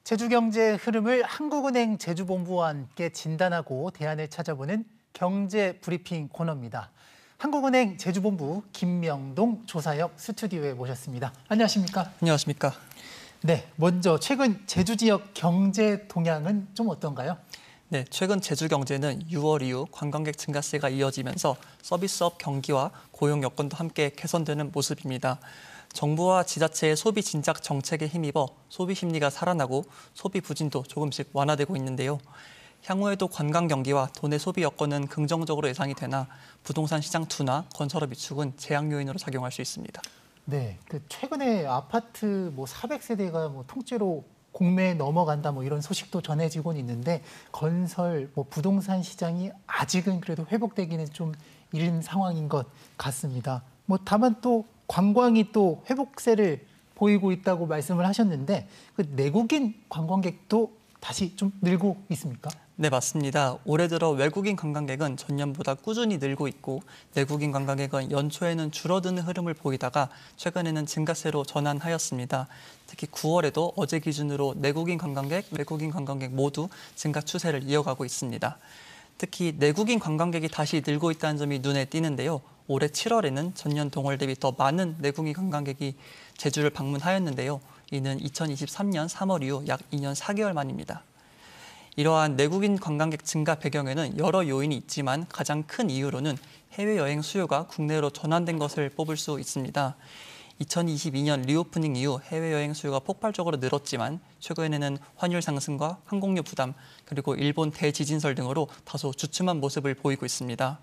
제주경제 흐름을 한국은행 제주본부와 함께 진단하고 대안을 찾아보는 경제 브리핑 코너입니다. 한국은행 제주본부 김명동 조사역 스튜디오에 모셨습니다. 안녕하십니까? 안녕하십니까? 네, 먼저 최근 제주 지역 경제 동향은 좀 어떤가요? 네, 최근 제주 경제는 6월 이후 관광객 증가세가 이어지면서 서비스업 경기와 고용 여건도 함께 개선되는 모습입니다. 정부와 지자체의 소비 진작 정책에 힘입어 소비 심리가 살아나고 소비 부진도 조금씩 완화되고 있는데요. 향후에도 관광 경기와 도내 소비 여건은 긍정적으로 예상이 되나 부동산 시장 둔화, 건설업 위축은 재앙 요인으로 작용할 수 있습니다. 네, 최근에 아파트 400세대가 통째로 공매에 넘어간다 이런 소식도 전해지고 있는데 건설, 부동산 시장이 아직은 그래도 회복되기는 좀 이른 상황인 것 같습니다. 다만 또 관광이 또 회복세를 보이고 있다고 말씀을 하셨는데 그 내국인 관광객도 다시 좀 늘고 있습니까? 네, 맞습니다. 올해 들어 외국인 관광객은 전년보다 꾸준히 늘고 있고 내국인 관광객은 연초에는 줄어드는 흐름을 보이다가 최근에는 증가세로 전환하였습니다. 특히 9월에도 어제 기준으로 내국인 관광객, 외국인 관광객 모두 증가 추세를 이어가고 있습니다. 특히 내국인 관광객이 다시 늘고 있다는 점이 눈에 띄는데요. 올해 7월에는 전년 동월 대비 더 많은 내국인 관광객이 제주를 방문하였는데요. 이는 2023년 3월 이후 약 2년 4개월 만입니다. 이러한 내국인 관광객 증가 배경에는 여러 요인이 있지만 가장 큰 이유로는 해외여행 수요가 국내로 전환된 것을 뽑을 수 있습니다. 2022년 리오프닝 이후 해외여행 수요가 폭발적으로 늘었지만 최근에는 환율 상승과 항공료 부담, 그리고 일본 대지진설 등으로 다소 주춤한 모습을 보이고 있습니다.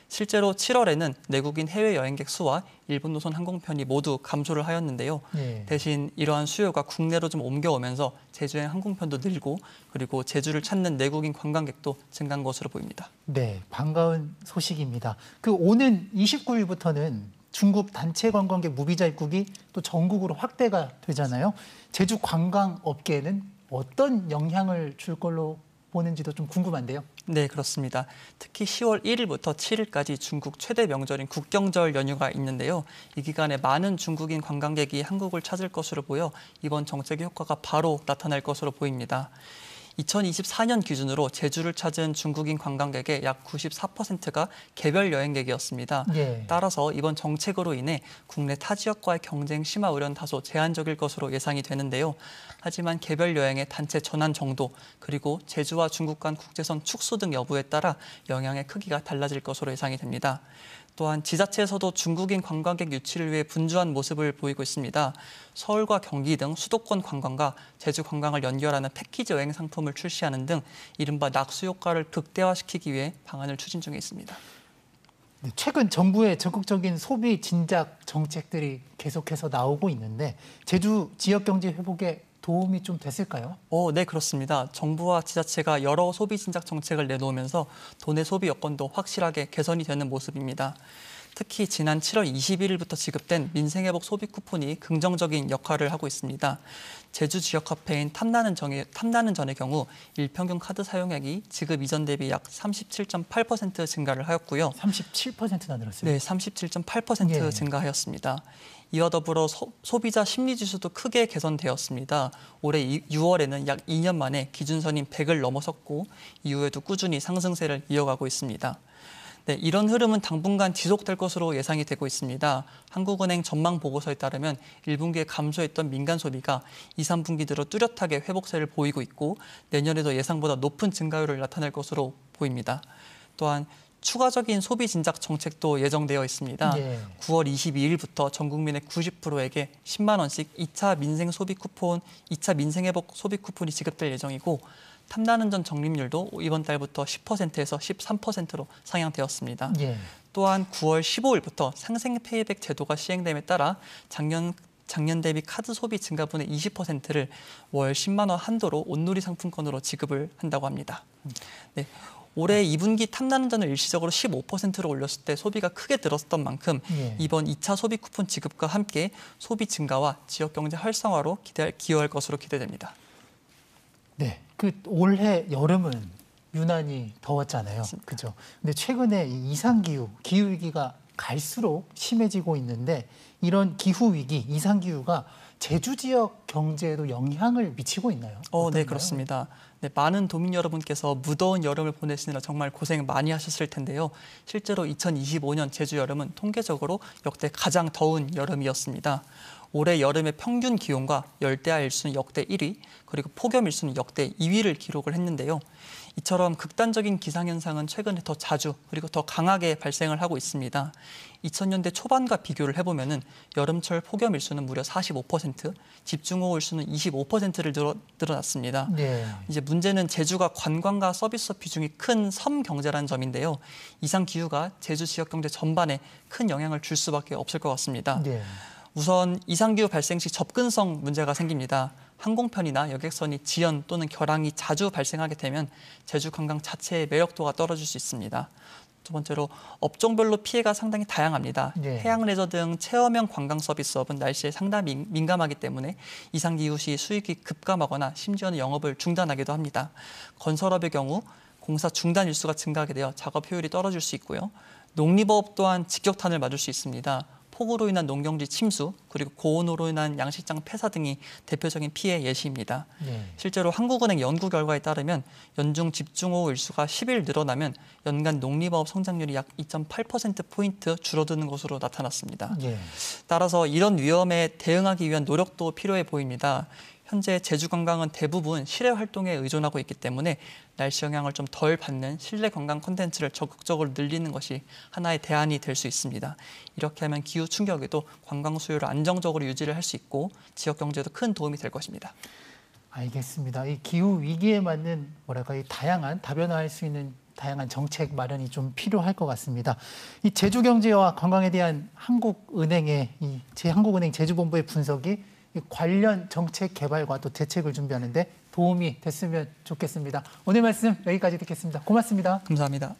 실제로 7월에는 내국인 해외여행객 수와 일본 노선 항공편이 모두 감소를 하였는데요. 대신 이러한 수요가 국내로 좀 옮겨오면서 제주행 항공편도 늘고 그리고 제주를 찾는 내국인 관광객도 증가한 것으로 보입니다. 네, 반가운 소식입니다. 오는 29일부터는 중국 단체 관광객 무비자 입국이 또 전국으로 확대가 되잖아요. 제주 관광업계에는 어떤 영향을 줄 걸로 보는지도 좀 궁금한데요. 네, 그렇습니다. 특히 10월 1일부터 7일까지 중국 최대 명절인 국경절 연휴가 있는데요. 이 기간에 많은 중국인 관광객이 한국을 찾을 것으로 보여 이번 정책의 효과가 바로 나타날 것으로 보입니다. 2024년 기준으로 제주를 찾은 중국인 관광객의 약 94%가 개별 여행객이었습니다. 따라서 이번 정책으로 인해 국내 타 지역과의 경쟁 심화 우려는 다소 제한적일 것으로 예상이 되는데요. 하지만 개별 여행의 단체 전환 정도, 그리고 제주와 중국 간 국제선 축소 등 여부에 따라 영향의 크기가 달라질 것으로 예상이 됩니다. 또한 지자체에서도 중국인 관광객 유치를 위해 분주한 모습을 보이고 있습니다. 서울과 경기 등 수도권 관광과 제주 관광을 연결하는 패키지 여행 상품을 출시하는 등 이른바 낙수 효과를 극대화시키기 위해 방안을 추진 중에 있습니다. 최근 정부의 적극적인 소비 진작 정책들이 계속해서 나오고 있는데 제주 지역 경제 회복에 도움이 좀 됐을까요? 네, 그렇습니다. 정부와 지자체가 여러 소비 진작 정책을 내놓으면서 도내 소비 여건도 확실하게 개선이 되는 모습입니다. 특히 지난 7월 21일부터 지급된 민생회복 소비 쿠폰이 긍정적인 역할을 하고 있습니다. 제주 지역 화폐인 탐나는 전의 경우 일평균 카드 사용액이 지급 이전 대비 약 37.8% 증가를 하였고요. 37%나 늘었어요? 네, 37.8% 증가하였습니다. 이와 더불어 소비자 심리지수도 크게 개선되었습니다. 올해 6월에는 약 2년 만에 기준선인 100을 넘어섰고 이후에도 꾸준히 상승세를 이어가고 있습니다. 네, 이런 흐름은 당분간 지속될 것으로 예상이 되고 있습니다. 한국은행 전망 보고서에 따르면 1분기에 감소했던 민간 소비가 2, 3분기 들어 뚜렷하게 회복세를 보이고 있고 내년에도 예상보다 높은 증가율을 나타낼 것으로 보입니다. 또한 추가적인 소비 진작 정책도 예정되어 있습니다. 9월 22일부터 전 국민의 90%에게 10만 원씩 2차 민생 소비 쿠폰, 2차 민생 회복 소비 쿠폰이 지급될 예정이고 탐나는 전 적립률도 이번 달부터 10%에서 13%로 상향되었습니다. 또한 9월 15일부터 상생 페이백 제도가 시행됨에 따라 작년 대비 카드 소비 증가분의 20%를 월 10만 원 한도로 온누리 상품권으로 지급을 한다고 합니다. 네. 올해 2분기 탐나는 전을 일시적으로 15%로 올렸을 때 소비가 크게 늘었던 만큼 이번 2차 소비 쿠폰 지급과 함께 소비 증가와 지역 경제 활성화로 기여할 것으로 기대됩니다. 네, 올해 여름은 유난히 더웠잖아요. 그죠? 근데 최근에 이상기후, 기후위기가 갈수록 심해지고 있는데 이런 기후위기, 이상기후가 제주 지역 경제에도 영향을 미치고 있나요? 네, 어떤가요? 그렇습니다. 네, 많은 도민 여러분께서 무더운 여름을 보내시느라 정말 고생 많이 하셨을 텐데요. 실제로 2025년 제주 여름은 통계적으로 역대 가장 더운 여름이었습니다. 올해 여름의 평균 기온과 열대야 일수는 역대 1위, 그리고 폭염 일수는 역대 2위를 기록을 했는데요. 이처럼 극단적인 기상현상은 최근에 더 자주 그리고 더 강하게 발생을 하고 있습니다. 2000년대 초반과 비교를 해보면 여름철 폭염 일수는 무려 45%, 집중호우 일수는 25%를 늘어났습니다. 네. 이제 문제는 제주가 관광과 서비스업 비중이 큰 섬 경제라는 점인데요. 이상 기후가 제주 지역 경제 전반에 큰 영향을 줄 수밖에 없을 것 같습니다. 네. 우선 이상기후 발생 시 접근성 문제가 생깁니다. 항공편이나 여객선이 지연 또는 결항이 자주 발생하게 되면 제주 관광 자체의 매력도가 떨어질 수 있습니다. 두 번째로 업종별로 피해가 상당히 다양합니다. 네. 해양 레저 등 체험형 관광 서비스업은 날씨에 상당히 민감하기 때문에 이상기후 시 수익이 급감하거나 심지어는 영업을 중단하기도 합니다. 건설업의 경우 공사 중단 일수가 증가하게 되어 작업 효율이 떨어질 수 있고요. 농림업 또한 직격탄을 맞을 수 있습니다. 폭우로 인한 농경지 침수, 그리고 고온으로 인한 양식장 폐사 등이 대표적인 피해 예시입니다. 네. 실제로 한국은행 연구 결과에 따르면 연중 집중호우 일수가 10일 늘어나면 연간 농림업 성장률이 약 2.8%포인트 줄어드는 것으로 나타났습니다. 네. 따라서 이런 위험에 대응하기 위한 노력도 필요해 보입니다. 현재 제주 관광은 대부분 실외 활동에 의존하고 있기 때문에 날씨 영향을 좀 덜 받는 실내 관광 콘텐츠를 적극적으로 늘리는 것이 하나의 대안이 될 수 있습니다. 이렇게 하면 기후 충격에도 관광 수요를 안정적으로 유지를 할 수 있고 지역 경제에도 큰 도움이 될 것입니다. 알겠습니다. 이 기후 위기에 맞는 이 다양한 다변화할 수 있는 다양한 정책 마련이 좀 필요할 것 같습니다. 이 제주 경제와 관광에 대한 한국은행의 한국은행 제주본부의 분석이 이 관련 정책 개발과 또 대책을 준비하는데 도움이 됐으면 좋겠습니다. 오늘 말씀 여기까지 듣겠습니다. 고맙습니다. 감사합니다.